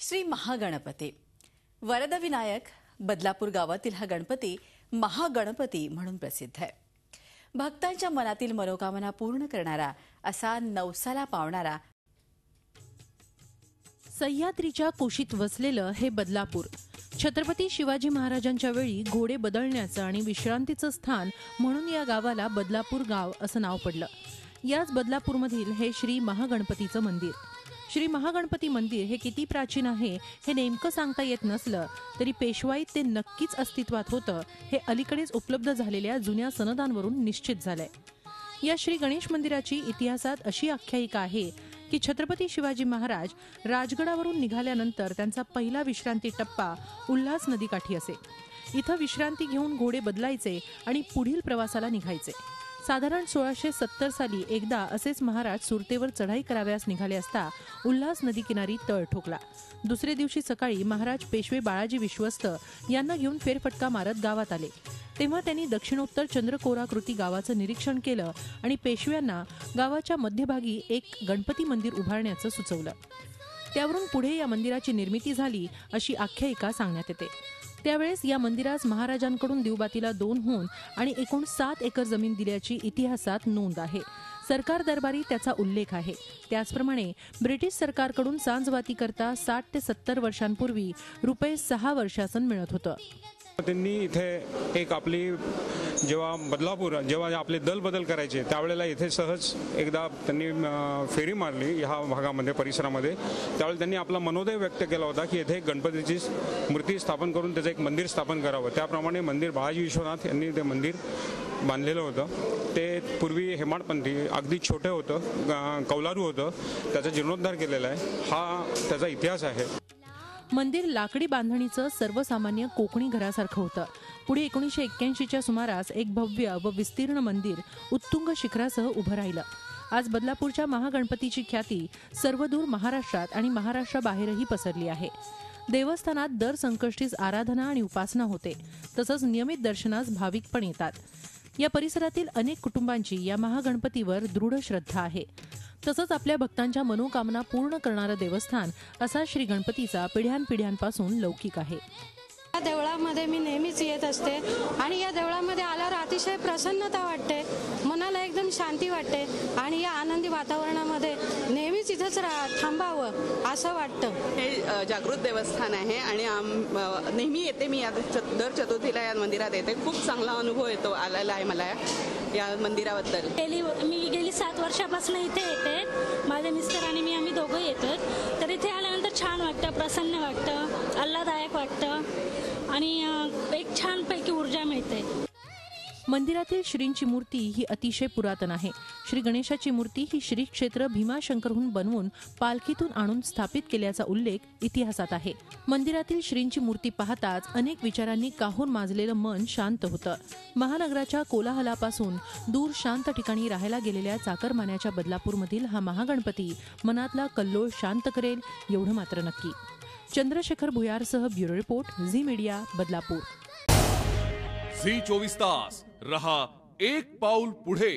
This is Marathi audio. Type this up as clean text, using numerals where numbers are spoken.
श्री महागणपती वरदविनायक बदलापूर गावातील हा गणपती महागणपती म्हणून प्रसिद्ध आहे। भक्तांच्या मनातील मनोकामना पूर्ण करणारा असा नवसाला पावणारा सह्याद्रीच्या कुशीत वसलेलं हे बदलापूर छत्रपती शिवाजी महाराजांच्या वेळी घोडे बदलण्याचं आणि विश्रांतीचं स्थान म्हणून या गावाला बदलापूर गाव असं नाव पडलं। याच बदलापूरमधील हे श्री महागणपतीचं मंदिर। श्री महागणपती मंदिर हे किती प्राचीन आहे हे नेमकं सांगता येत नसलं तरी पेशवाईत ते नक्कीच अस्तित्वात होतं हे अलीकडेच उपलब्ध झालेल्या जुन्या सनदांवरून निश्चित झालंय। या श्री गणेश मंदिराची इतिहासात अशी आख्यायिका आहे की छत्रपती शिवाजी महाराज राजगडावरून निघाल्यानंतर त्यांचा पहिला विश्रांती टप्पा उल्हास नदीकाठी असे। इथं विश्रांती घेऊन घोडे बदलायचे आणि पुढील प्रवासाला निघायचे। साधारण 1670 साली एकदा असेच महाराज सुरतेवर चढाई कराव्यास निघाले असता उल्हास नदी किनारी तळ ठोकला। दुसरे दिवशी सकाळी महाराज पेशवे बाळाजी विश्वस्त यांना घेऊन फेरफटका मारत गावात आले। तेव्हा त्यांनी दक्षिणोत्तर चंद्रकोराकृती गावाचं निरीक्षण केलं आणि पेशव्यांना गावाच्या मध्यभागी एक गणपती मंदिर उभारण्याचं सुचवलं। त्यावरून पुढे या मंदिराची निर्मिती झाली अशी आख्यायिका सांगण्यात येते। त्यावेळेस या मंदिरास महाराजांकडून दिवबातीला 2 होऊन आणि एकूण 7 एकर जमीन दिल्याची इतिहासात नोंद आहे। सरकार दरबारी त्याचा उल्लेख आहे। त्याचप्रमाणे ब्रिटिश सरकारकडून सांजवाती करता 60 ते 70 वर्षांपूर्वी रुपये 6 वर्षासन मिळत होतं। त्यांनी इथे एक आपली जेव्हा आपले दल बदल करायचे त्यावेळेला इथे सहज एकदा त्यांनी फेरी मारली ह्या भागामध्ये परिसरामध्ये। त्यावेळेला त्यांनी आपला मनोदय व्यक्त केला होता की इथे गणपतीची मूर्ती स्थापन करून त्याचं एक मंदिर स्थापन करावं। त्याप्रमाणे मंदिर बाळाजी विश्वनाथ यांनी ते मंदिर बांधलेलं होतं। ते पूर्वी हेमाडपंथी अगदी छोटे होतं, कौलारू होतं, त्याचा जीर्णोद्धार केलेला आहे। हा त्याचा इतिहास आहे। मंदिर लाकडी बांधणीचं सर्वसामान्य कोकणी घरासारखं होतं। पुढे 1981च्या सुमारास एक भव्य व विस्तीर्ण मंदिर उत्तुंग शिखरासह उभं राहिलं। आज बदलापूरच्या महागणपतीची ख्याती सर्वदूर महाराष्ट्रात आणि महाराष्ट्राबाहेरही पसरली आहे। देवस्थानात दर संकष्टीस आराधना आणि उपासना होते, तसंच नियमित दर्शनास भाविक पण येतात। या परिसरातील अनेक कुटुंबांची या महागणपतीवर दृढ श्रद्धा आहे। तसंच आपल्या भक्तांच्या मनोकामना पूर्ण करणारं देवस्थान असा श्री गणपतीचा पिढ्यानपिढ्यांपासून लौकिक आहे। या देवळामध्ये मी नेहमीच येत असते आणि या देवळामध्ये आल्यावर अतिशय प्रसन्नता वाटते, मनाला एकदम शांती वाटते आणि या आनंदी वातावरणामध्ये नेहमीच इथंच थांबावं असं वाटतं। हे जागृत देवस्थान आहे आणि नेहमी येते मी दर चतुर्थीला या मंदिरात येते। खूप चांगला अनुभव येतो आलेला आहे मला या मंदिराबद्दल। मी गेली 7 वर्षापासून इथे येते। माझे मिस्टर आणि मी आम्ही दोघं येतो। तर इथे आल्यानंतर छान वाटतं, प्रसन्न वाटतं, आल्हाददायक वाटतं आणि एक छानपैकी ऊर्जा मिळते। मंदिरातील श्रींची मूर्ती ही अतिशय पुरातन आहे। श्री गणेशाची मूर्ती ही श्री क्षेत्र भीमाशंकरहून बनवून पालखीतून आणून स्थापित केल्याचा उल्लेख इतिहासात आहे। मंदिरातील श्रींची मूर्ती पाहताच अनेक विचारांनी काहून माजलेलं मन शांत होतं। महानगराच्या कोलाहलापासून दूर शांत ठिकाणी राहायला गेलेल्या चाकरमान्याच्या बदलापूरमधील हा महागणपती मनातला कल्लोळ शांत करेल एवढं मात्र नक्की। चंद्रशेखर भुयारसह bureau report Zee Media Badlapur. Zee 24 तास रहा एक पाऊल पुढे।